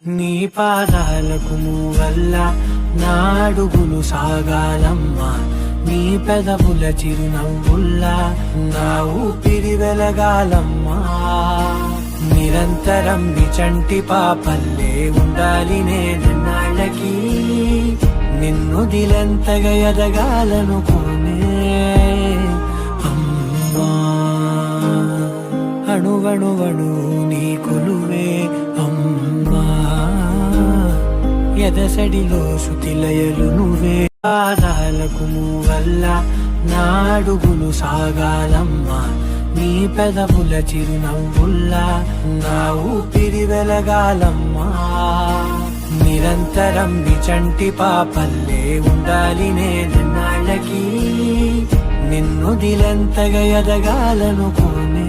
నీ పాదాలకు మూవల్ల నా అడుగులు సాగాలమ్మా, నీ పెదవుల చిరునవ్వుల్లా నా ఊపిరి వెలగాలమ్మా. నిరంతరం నీ చంటి పాపల్లే ఉండాలి నేనన్నాళ్ళకి, నిన్ను దిలెంతగా ఎదగాలనుకోనే అమ్మా. అణువణువణు నీ కొలువే అమ్మా, ఎదసడిలో శృతిలయలు నువ్వే. పాదాలకు మూవల్ల నా అడుగులు సాగాలమ్మా, నీ పెదవుల చిరునవ్వుల్లా నా ఊపిరి వెలగాలమ్మా. నిరంతరం నీ చంటి పాపల్లే ఉండాలి నేనన్నాళ్ళకి, నిన్ను దిలెంతగా ఎదగాలనుకోనే